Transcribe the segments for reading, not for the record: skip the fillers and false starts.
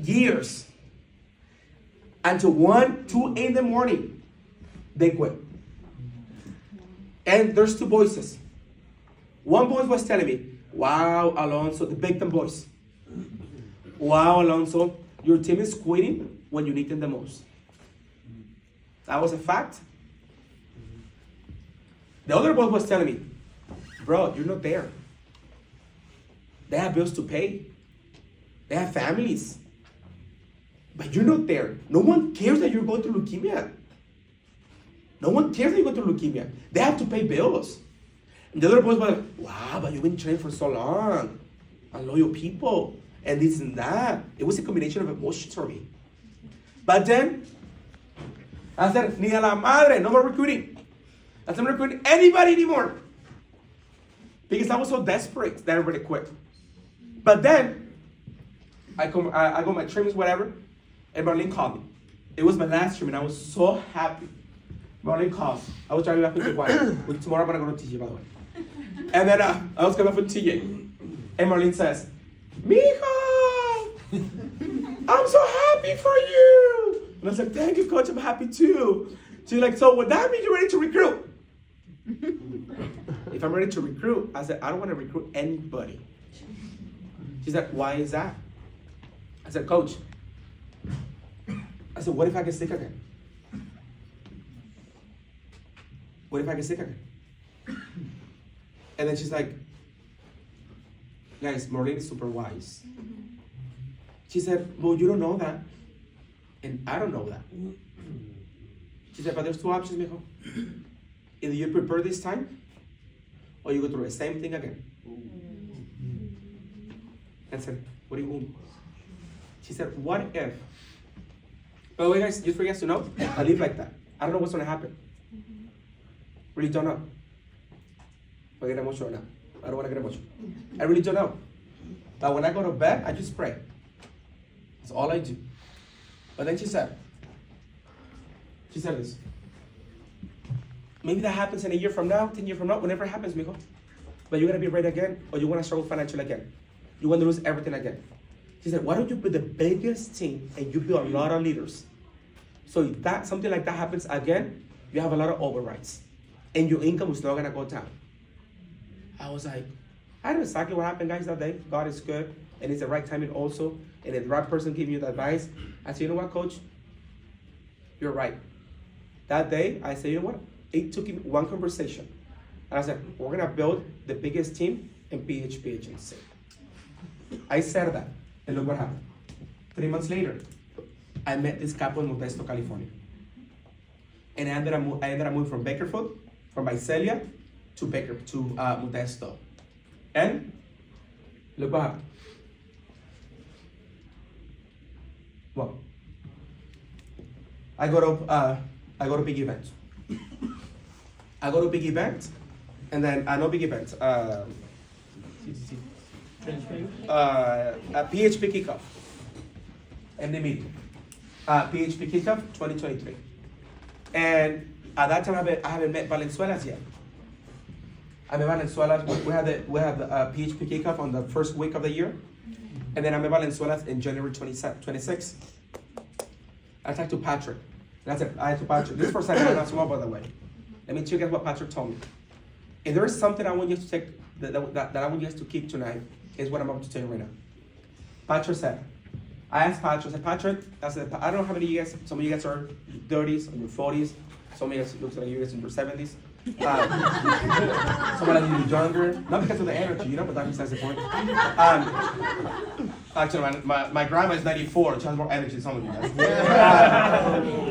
years. Until 1, 2 in the morning, they quit. And there's two voices. One voice was telling me, wow, Alonso, the victim voice. Wow, Alonso, your team is quitting when you need them the most. That was a fact. The other voice was telling me, bro, you're not there. They have bills to pay. They have families. But you're not there. No one cares that you're going through leukemia. No one cares that you're going through leukemia. They have to pay bills. And the other voice was like, wow, but you've been trained for so long. And loyal people. And this and that. It was a combination of emotions for me. But then, I said, ni a la madre, no more recruiting. I said, I'm not recruiting anybody anymore. Because I was so desperate that everybody quit. But then, I go my trainings, whatever, and Marlene called me. It was my last training. I was so happy. Marlene called. I was driving back with Tijuana. Tomorrow I'm going to go to TJ, by the way. And then I was coming up with TJ. And Marlene says, Mijo, I'm so happy for you. And I was like, thank you, coach. I'm happy too. She's like, so would that mean you're ready to recruit? If I'm ready to recruit, I said, I don't want to recruit anybody. She said, why is that? I said, coach, I said, what if I get sick again? What if I get sick again? And then she's like, guys, Maureen is super wise. She said, well, you don't know that. And I don't know that. She said, but there's two options, mijo. Either you prepare this time, or you go through the same thing again. And said, what do you mean? She said, what if? By the way, guys, just for you guys to know, I live like that. I don't know what's going to happen. Really don't know. I get emotional now. I don't want to get emotional. I really don't know. But when I go to bed, I just pray. That's all I do. But then she said this. Maybe that happens in a year from now, 10 years from now, whenever it happens, mijo. But you're going to be right again, or you want to struggle financially again. You want to lose everything again. She said, why don't you put the biggest team and you build a lot of leaders? So if that something like that happens again, you have a lot of overrides. And your income is not going to go down. I was like, I know exactly what happened, guys, that day. God is good, and it's the right timing also. And if the right person gave you the advice, I said, you know what, coach? You're right. That day, I said, you know what? It took him one conversation. And I said, we're going to build the biggest team in PHP agency. I said that, and look what happened. 3 months later, I met this couple in Modesto, California. And I ended up moving from Bakerfield, from Visalia, to Modesto. And look what happened. Well, I go to big events. I go to big events, and then I know big events. A PHP kickoff. And the meeting. PHP kickoff 2023. And at that time, I haven't met Valenzuela's yet. I met Valenzuela's. We have the PHP kickoff on the first week of the year, and then I met Valenzuela's in January 26th. I talked to Patrick, and I said, to Patrick, this is for Saturday as well, by the way. Let me tell you guys what Patrick told me. If there is something I want you to take, that I want you guys to keep tonight, is what I'm about to tell you right now. Patrick said, I asked Patrick, I said, I don't know how many of you guys, some of you guys are 30s, or your 40s, some of you guys looks like you guys in your 70s. Some of you younger, not because of the energy, but that's besides the point. Actually, my grandma is 94, she has more energy than some of you guys.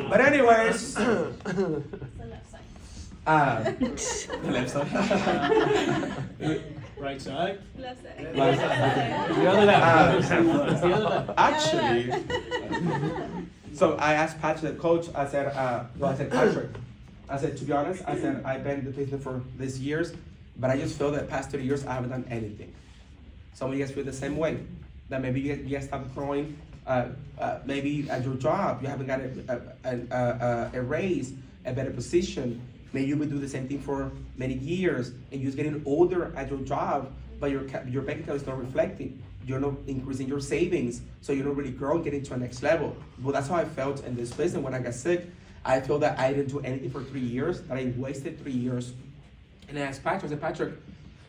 But anyways, the left side. Right side. Left side. Left side. The other left. Actually, so I asked Patrick, the coach, I said, Patrick, I said, to be honest, I said, I've been in the business for these years, but I just feel that the past 30 years, I haven't done anything. Some of you guys feel the same way, that maybe you guys stopped growing, maybe at your job, you haven't got a raise, a better position. Maybe you've been doing the same thing for many years, and you're just getting older at your job, but your bank account is not reflecting. you're not increasing your savings, so you don't really grow and get into a next level. Well, that's how I felt in this business when I got sick. I felt that I didn't do anything for 3 years, that I wasted 3 years. And I asked Patrick, I said, Patrick,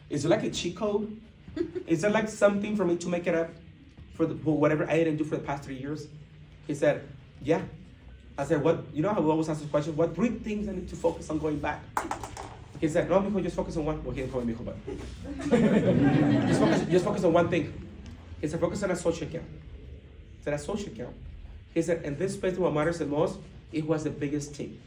is it like a cheat code? Is there like something for me to make it up for whatever I didn't do for the past 3 years? He said, yeah. I said, what? You know how we always ask the question, what 3 things I need to focus on going back? He said, no, mijo, just focus on one. Well, he didn't call me mijo, but just focus on one thing. He said, focus on a social account. I said, a social account. He said, in this space, what matters the most, it was the biggest team.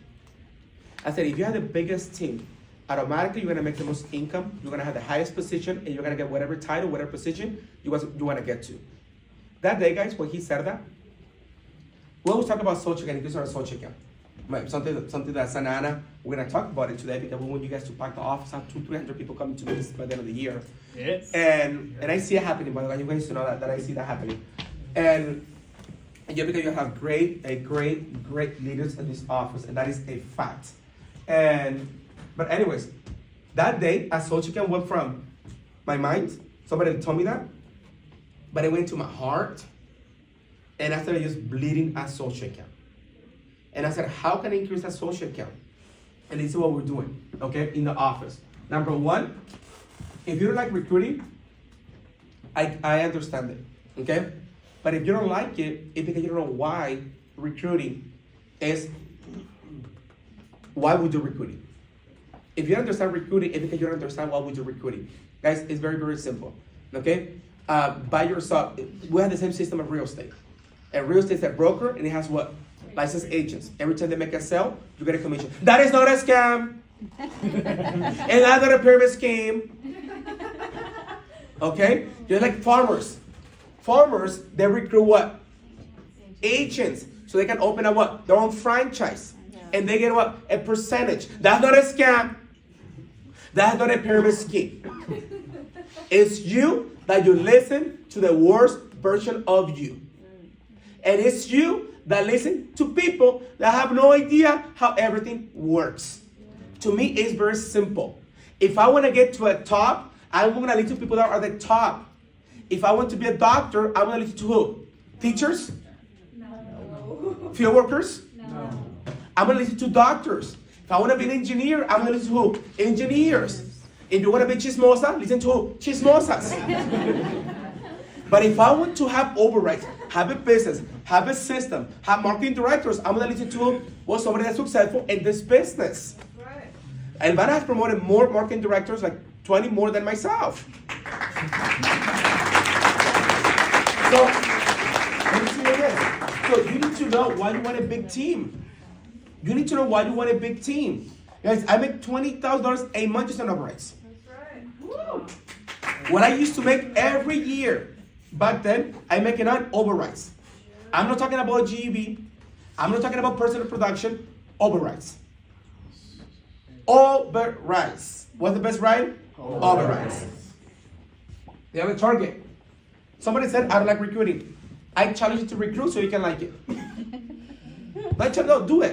I said, if you have the biggest team, automatically you're gonna make the most income, you're gonna have the highest position, and you're gonna get whatever title, whatever position you wanna get to. That day, guys, when he said that, we always talk about social account, this is our social account. Something that Santa Ana, we're gonna talk about it today because we want you guys to pack the office, have 200-300 people coming to this by the end of the year. Yes. And I see it happening, by the way, you guys to know that I see that happening. And yeah, because you have great leaders in this office, and that is a fact. But anyways, that day, a social account went from my mind, somebody told me that, but it went to my heart, and I started just bleeding a social account. And I said, how can I increase that social account? And this is what we're doing, okay, in the office. Number one, if you don't like recruiting, I understand it, okay? But if you don't like it, it's because you don't know why recruiting is, why we do recruiting. If you don't understand recruiting, it's because you don't understand why we do recruiting. Guys, it's very, very simple, okay? Buy yourself, we have the same system of real estate. And real estate is a broker, and it has what? Licensed agents. Every time they make a sale, you get a commission. That is not a scam. And that's not a pyramid scheme. Okay? You're like farmers. Farmers, they recruit what? Agents. So they can open up what? Their own franchise. And they get what? A percentage. That's not a scam. That's not a pyramid scheme. It's you that you listen to the worst version of you. And it's you that listen to people that have no idea how everything works. To me, it's very simple. If I want to get to a top, I'm going to listen to people that are the top. If I want to be a doctor, I'm going to listen to who? Teachers? No. Field workers? No. I'm going to listen to doctors. If I want to be an engineer, I'm going to listen to who? Engineers. If you want to be chismosa, listen to who? Chismosas. But if I want to have overrides, have a business, have a system, have marketing directors, I'm going to listen to somebody that's successful in this business. Right. Elvira has promoted more marketing directors, like 20 more than myself. So, let me see again. So you need to know why you want a big team. You need to know why you want a big team. Guys, I make $20,000 a month just on overrides. That's right. Woo. What I used to make every year, back then, I make it on overrides. I'm not talking about GEB. I'm not talking about personal production. Overrides. Overrides. What's the best ride? Overrides. You have a target. Somebody said, I don't like recruiting. I challenge you to recruit so you can like it. No, do it.